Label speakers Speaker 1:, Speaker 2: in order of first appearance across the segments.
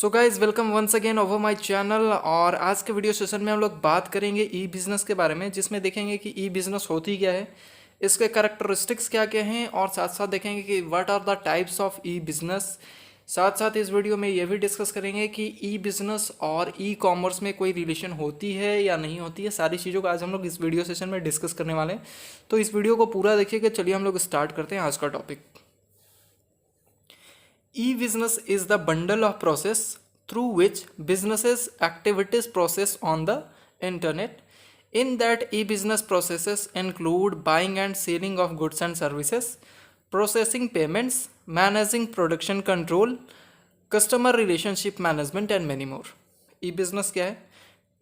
Speaker 1: So guys welcome once again over my channel. और आज के वीडियो सेशन में हम लोग बात करेंगे ई बिज़नेस के बारे में, जिसमें देखेंगे कि ई बिज़नेस होती क्या है, इसके कैरेक्टरिस्टिक्स क्या क्या हैं, और साथ साथ देखेंगे कि what are the types of e business. साथ साथ इस वीडियो में ये भी डिस्कस करेंगे कि ई बिज़नेस और ई कॉमर्स में कोई रिलेशन होती है या नहीं होती है। सारी चीज़ों को आज हम लोग इस वीडियो सेशन में डिस्कस करने वाले हैं, तो इस वीडियो को पूरा देखिएगा। चलिए हम लोग स्टार्ट करते हैं आज का topic. E-business is the bundle of process through which businesses activities process on the internet. In that e-business processes include buying and selling of goods and services, processing payments, managing production control, customer relationship management and many more. E-business क्या है?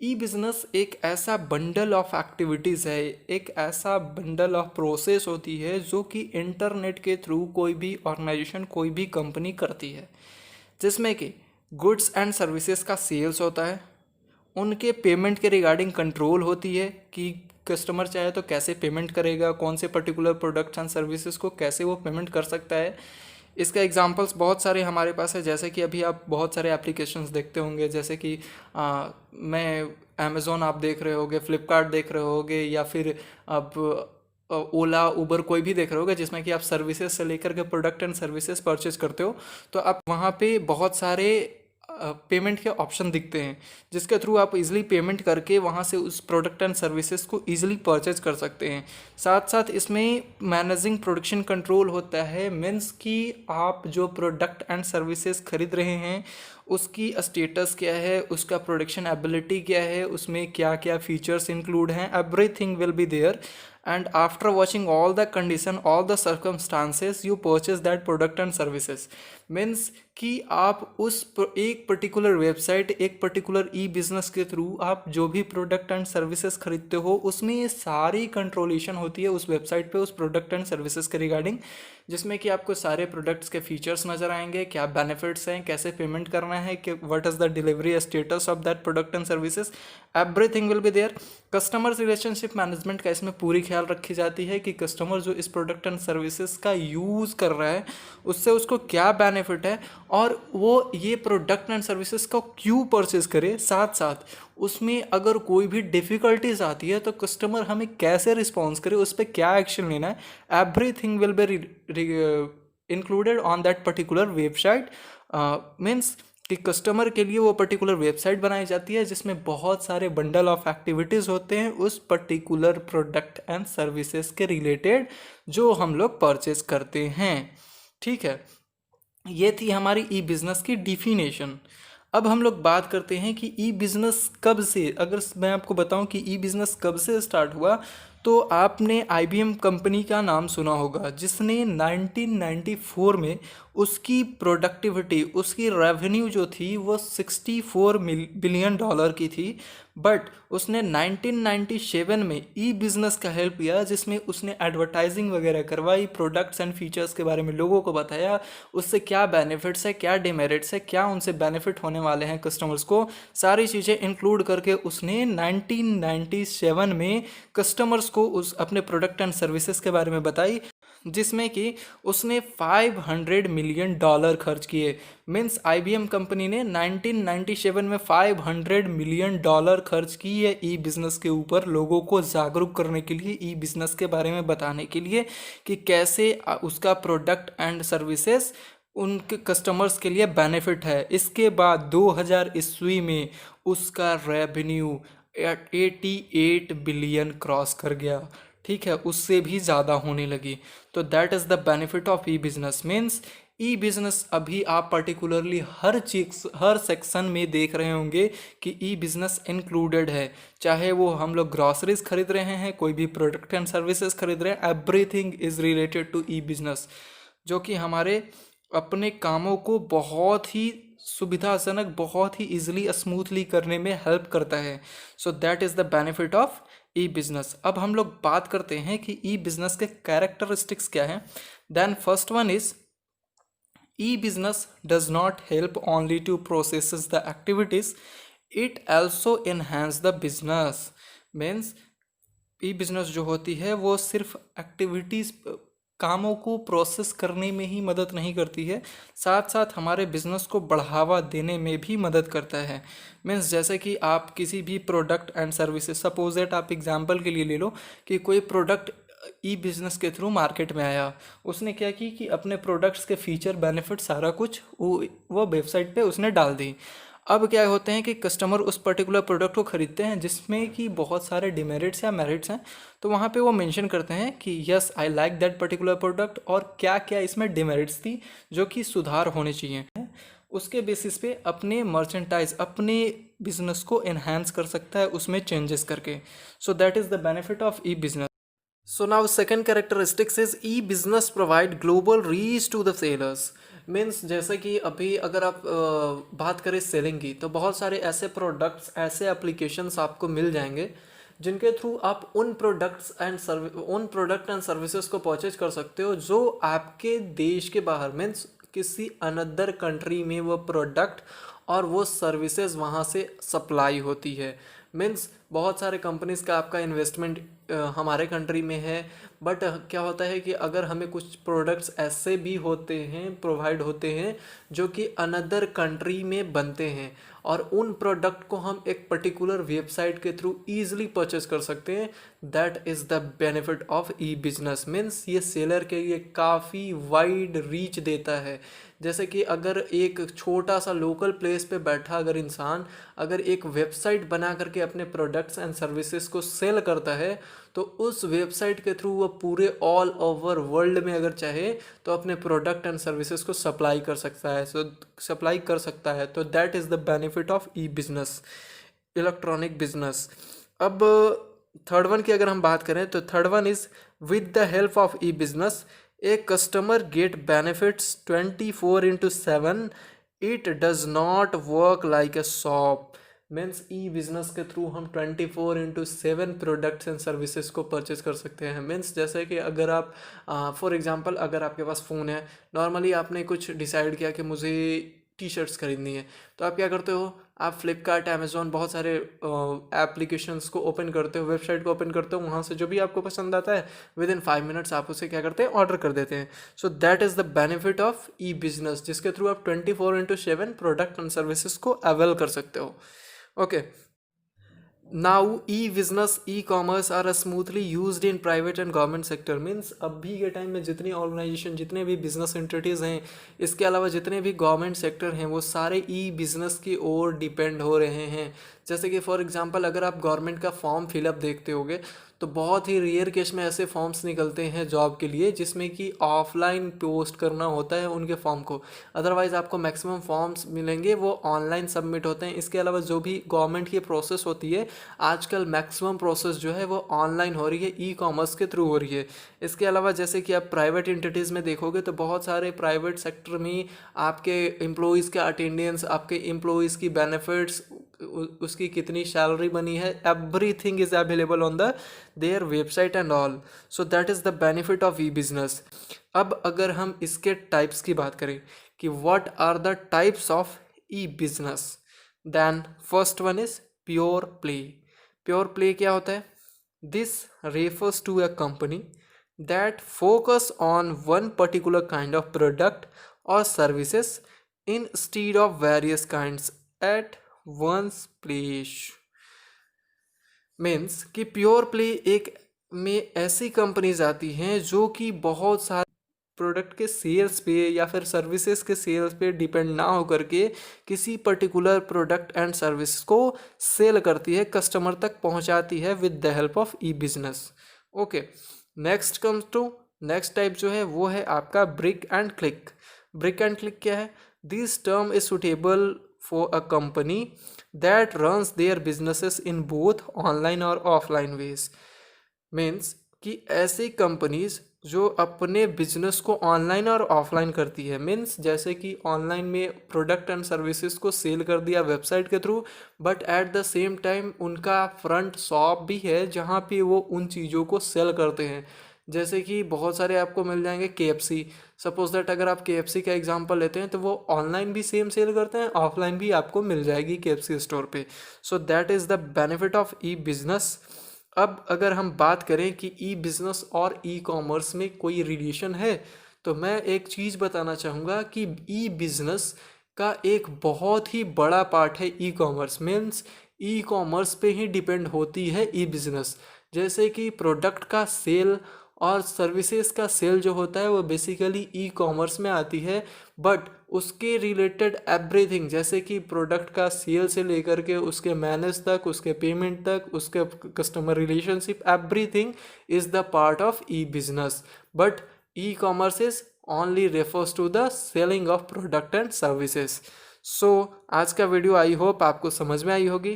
Speaker 1: ई business एक ऐसा bundle of activities है, एक ऐसा bundle of process होती है जो कि इंटरनेट के थ्रू कोई भी ऑर्गेनाइजेशन, कोई भी कंपनी करती है, जिसमें कि गुड्स एंड सर्विसेज का सेल्स होता है, उनके पेमेंट के रिगार्डिंग कंट्रोल होती है कि कस्टमर चाहे तो कैसे पेमेंट करेगा, कौन से पर्टिकुलर प्रोडक्ट्स एंड सर्विसेज को कैसे वो पेमेंट कर सकता है। इसका एग्जांपल्स बहुत सारे हमारे पास है, जैसे कि अभी आप बहुत सारे एप्लीकेशंस देखते होंगे, जैसे कि मैं अमेज़ोन आप देख रहे होगे, फ्लिपकार्ट देख रहे होगे, या फिर आप ओला उबर कोई भी देख रहे होगे, जिसमें कि आप सर्विसेज से लेकर के प्रोडक्ट एंड सर्विसेज परचेज करते हो। तो आप वहाँ पे बहुत सारे पेमेंट के ऑप्शन दिखते हैं, जिसके थ्रू आप इजीली पेमेंट करके वहाँ से उस प्रोडक्ट एंड सर्विसेज को इजीली परचेज कर सकते हैं। साथ साथ इसमें मैनेजिंग प्रोडक्शन कंट्रोल होता है, मीन्स कि आप जो प्रोडक्ट एंड सर्विसेज खरीद रहे हैं उसकी स्टेटस क्या है, उसका प्रोडक्शन एबिलिटी क्या है, उसमें क्या क्या फीचर्स इंक्लूड हैं, everything will be there. and after watching all the condition, all the circumstances, you purchase that product and services. Means कि आप एक पर्टिकुलर वेबसाइट, एक पर्टिकुलर ई बिज़नेस के थ्रू आप जो भी प्रोडक्ट एंड सर्विसेज खरीदते हो, उसमें ये सारी कंट्रोलेशन होती है उस वेबसाइट पे उस प्रोडक्ट एंड सर्विसेज के रिगार्डिंग, जिसमें कि आपको सारे प्रोडक्ट्स के फीचर्स नज़र आएंगे, क्या बेनिफिट्स हैं, कैसे पेमेंट करना है, कि what is the delivery status of that product and services, everything will be there. Customer relationship management का इसमें पूरी ख्याल रखी जाती है कि कस्टमर जो इस प्रोडक्ट एंड सर्विसेज का यूज़ कर रहा है उससे उसको क्या बेनिफिट है, और वो ये प्रोडक्ट एंड सर्विसेज को क्यों परचेज करे। साथ साथ उसमें अगर कोई भी डिफ़िकल्टीज आती है तो कस्टमर हमें कैसे रिस्पॉन्स करे, उस पर क्या एक्शन लेना है, everything will be included on that particular website. Means कि कस्टमर के लिए वो पर्टिकुलर वेबसाइट बनाई जाती है जिसमें बहुत सारे बंडल ऑफ एक्टिविटीज़ होते हैं उस पर्टिकुलर प्रोडक्ट एंड सर्विसेज के रिलेटेड जो हम लोग परचेज करते हैं। ठीक है, ये थी हमारी ई बिज़नेस की डिफिनेशन। अब हम लोग बात करते हैं कि ई बिज़नेस कब से, अगर मैं आपको बताऊं कि ई बिज़नेस कब से स्टार्ट हुआ, तो आपने IBM कंपनी का नाम सुना होगा, जिसने 1994 में उसकी प्रोडक्टिविटी, उसकी रेवेन्यू जो थी वो 64 बिलियन डॉलर की थी। बट उसने 1997 में ई बिज़नेस का हेल्प लिया, जिसमें उसने एडवर्टाइजिंग वगैरह करवाई, प्रोडक्ट्स एंड फीचर्स के बारे में लोगों को बताया, उससे क्या बेनिफिट्स है, क्या डिमेरिट्स है, क्या उनसे बेनिफिट होने वाले हैं कस्टमर्स को, सारी चीज़ें इंक्लूड करके उसने 1997 में कस्टमर्स को उस अपने प्रोडक्ट एंड सर्विसेज के बारे में बताई, जिसमें कि उसने 500 मिलियन डॉलर खर्च किए। मीन्स IBM कंपनी ने 1997 में 500 मिलियन डॉलर खर्च किए ई बिज़नेस के ऊपर, लोगों को जागरूक करने के लिए, ई बिज़नेस के बारे में बताने के लिए कि कैसे उसका प्रोडक्ट एंड सर्विसेज उनके कस्टमर्स के लिए बेनिफिट है। इसके बाद 2000 ईस्वी में उसका रेवेन्यू 88 बिलियन क्रॉस कर गया। ठीक है, उससे भी ज़्यादा होने लगी। तो that is the benefit of e business. Means e business अभी आप पर्टिकुलरली हर चीज, हर सेक्शन में देख रहे होंगे कि ई बिज़नेस इंक्लूडेड है, चाहे वो हम लोग ग्रॉसरीज खरीद रहे हैं, कोई भी प्रोडक्ट एंड सर्विसेज खरीद रहे हैं, everything is related to e business, जो कि हमारे अपने कामों को बहुत ही सुविधाजनक, बहुत ही इजीली, स्मूथली करने में हेल्प करता है। सो that is the benefit of e business. अब हम लोग बात करते हैं कि ई बिज़नेस के कैरेक्टरिस्टिक्स क्या हैं। Then first one is e business does not help only to process the activities, it also enhance the business. Means e business जो होती है वो सिर्फ एक्टिविटीज़ कामों को प्रोसेस करने में ही मदद नहीं करती है, साथ साथ हमारे बिजनेस को बढ़ावा देने में भी मदद करता है। मीन्स जैसे कि आप किसी भी product and services, suppose that आप एग्जांपल के लिए ले लो कि कोई प्रोडक्ट ई बिज़नेस के थ्रू मार्केट में आया, उसने क्या की कि अपने प्रोडक्ट्स के फीचर बेनिफिट सारा कुछ वो वेबसाइट पे उसने डाल दी। अब क्या होते हैं कि कस्टमर उस पर्टिकुलर प्रोडक्ट को खरीदते हैं जिसमें कि बहुत सारे डिमेरिट्स या मेरिट्स हैं, तो वहाँ पे वो मेंशन करते हैं कि yes I like that particular product, और क्या क्या इसमें डिमेरिट्स थी जो कि सुधार होने चाहिए। उसके बेसिस पे अपने मर्चेंटाइज, अपने बिजनेस को एनहांस कर सकता है उसमें चेंजेस करके। सो that is the benefit of e business. So now second characteristics is e-business provide global reach to the sellers। Means जैसे कि अभी अगर आप बात करें सेलिंग की, तो बहुत सारे ऐसे प्रोडक्ट्स, ऐसे एप्लीकेशंस आपको मिल जाएंगे जिनके थ्रू आप उन प्रोडक्ट एंड सर्विसेज को परचेज कर सकते हो जो आपके देश के बाहर, मीन्स किसी अनदर कंट्री में वो प्रोडक्ट और वो सर्विसेज वहाँ से सप्लाई होती है। मीन्स बहुत सारे कंपनीज़ का आपका इन्वेस्टमेंट हमारे कंट्री में है, बट क्या होता है कि अगर हमें कुछ प्रोडक्ट्स ऐसे भी होते हैं, प्रोवाइड होते हैं जो कि अनदर कंट्री में बनते हैं, और उन प्रोडक्ट को हम एक पर्टिकुलर वेबसाइट के थ्रू ईजिली परचेज कर सकते हैं। That is the benefit of e business. Means ये सेलर के लिए काफ़ी वाइड रीच देता है। जैसे कि अगर एक छोटा सा लोकल प्लेस पे बैठा अगर इंसान अगर एक वेबसाइट बना करके अपने प्रोडक्ट्स एंड सर्विसेज को सेल करता है, तो उस वेबसाइट के थ्रू वो पूरे ऑल ओवर वर्ल्ड में अगर चाहे तो अपने प्रोडक्ट एंड सर्विसेज को सप्लाई कर सकता है। तो that is the benefit of e business, electronic business. अब थर्ड वन की अगर हम बात करें तो third one is with the help of e business a customer get benefits 24/7। It does not work like a shop. Means E business के through हम 24/7 products and services को परचेज कर सकते हैं। मीन्स जैसे कि अगर आप फॉर एग्जांपल अगर आपके पास फ़ोन है, नॉर्मली आपने कुछ डिसाइड किया कि मुझे टी शर्ट्स खरीदनी है, तो आप क्या करते हो, आप फ्लिपकार्ट, अमेज़ॉन, बहुत सारे एप्लीकेशंस को ओपन करते हो, वेबसाइट को ओपन करते हो, वहाँ से जो भी आपको पसंद आता है विद इन 5 मिनट्स आप उसे क्या करते हैं, ऑर्डर कर देते हैं। So that is the benefit of e business, जिसके थ्रू आप 24/7 प्रोडक्ट एंड सर्विसेज को अवेल कर सकते हो। Okay, now e business, e commerce are smoothly used in private and government sector. Means अभी के टाइम में जितनी ऑर्गेनाइजेशन, जितने भी बिजनेस एंटिटीज़ हैं, इसके अलावा जितने भी गवर्नमेंट सेक्टर हैं, वो सारे ई बिजनेस की ओर डिपेंड हो रहे हैं। जैसे कि फॉर एग्जांपल अगर आप गवर्नमेंट का फॉर्म फिलअप देखते होगे, तो बहुत ही रेयर केस में ऐसे फॉर्म्स निकलते हैं जॉब के लिए जिसमें कि ऑफलाइन पोस्ट करना होता है उनके फॉर्म को। अदरवाइज़ आपको मैक्सिमम फॉर्म्स मिलेंगे वो ऑनलाइन सबमिट होते हैं। इसके अलावा जो भी गवर्नमेंट की प्रोसेस होती है, आजकल मैक्सिमम प्रोसेस जो है वो ऑनलाइन हो रही है, ई कॉमर्स के थ्रू हो रही है। इसके अलावा जैसे कि आप प्राइवेट एंटिटीज़ में देखोगे तो बहुत सारे प्राइवेट सेक्टर में आपके एम्प्लॉयज़ का अटेंडेंस, आपके एम्प्लॉयज़ की बेनिफिट्स, उसकी कितनी सैलरी बनी है, everything is available on the their website and all. So that is the benefit of e business. अब अगर हम इसके टाइप्स की बात करें कि what are the types of e business, then first one is pure play. Pure play क्या होता है? This refers to a company that focus on one particular kind of product और services instead of various kinds at one's place। Means कि pure play एक में ऐसी companies आती हैं जो कि बहुत सारे प्रोडक्ट के सेल्स पे या फिर सर्विसेज के सेल्स पे डिपेंड ना हो करके किसी पर्टिकुलर प्रोडक्ट एंड सर्विस को सेल करती है, कस्टमर तक पहुंचाती है with the help of e business. Okay, next comes to next type जो है वो है आपका brick and click. Brick and click क्या है? This term is suitable for a company that runs their businesses in both online और offline ways। Means कि ऐसी कंपनीज जो अपने बिजनेस को ऑनलाइन और ऑफलाइन करती है। मीन्स जैसे कि ऑनलाइन में प्रोडक्ट एंड सर्विसेज को सेल कर दिया वेबसाइट के through, but at the same time उनका फ्रंट शॉप भी है जहाँ पे वो उन चीज़ों को सेल करते हैं। जैसे कि बहुत सारे आपको मिल जाएंगे KFC। सपोज दैट अगर आप KFC का एग्जांपल लेते हैं तो वो ऑनलाइन भी सेम सेल करते हैं, ऑफलाइन भी आपको मिल जाएगी KFC स्टोर पे। सो that is the benefit of e business. अब अगर हम बात करें कि ई बिज़नेस और ई कॉमर्स में कोई रिलेशन है, तो मैं एक चीज़ बताना चाहूँगा कि ई बिज़नेस का एक बहुत ही बड़ा पार्ट है e commerce. Means e commerce पे ही डिपेंड होती है ई बिज़नेस। जैसे कि प्रोडक्ट का सेल और सर्विसेज का सेल जो होता है वो बेसिकली ई कॉमर्स में आती है, बट उसके रिलेटेड एवरीथिंग जैसे कि प्रोडक्ट का सेल से लेकर के उसके मैनेज तक, उसके पेमेंट तक, उसके customer relationship, everything is the part of e business. But e commerce is only refers to the selling of product and services. So आज का वीडियो आई होप आपको समझ में आई होगी।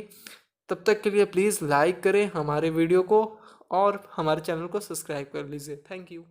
Speaker 1: तब तक के लिए प्लीज़ लाइक करें हमारे वीडियो को और हमारे चैनल को सब्सक्राइब कर लीजिए। Thank you.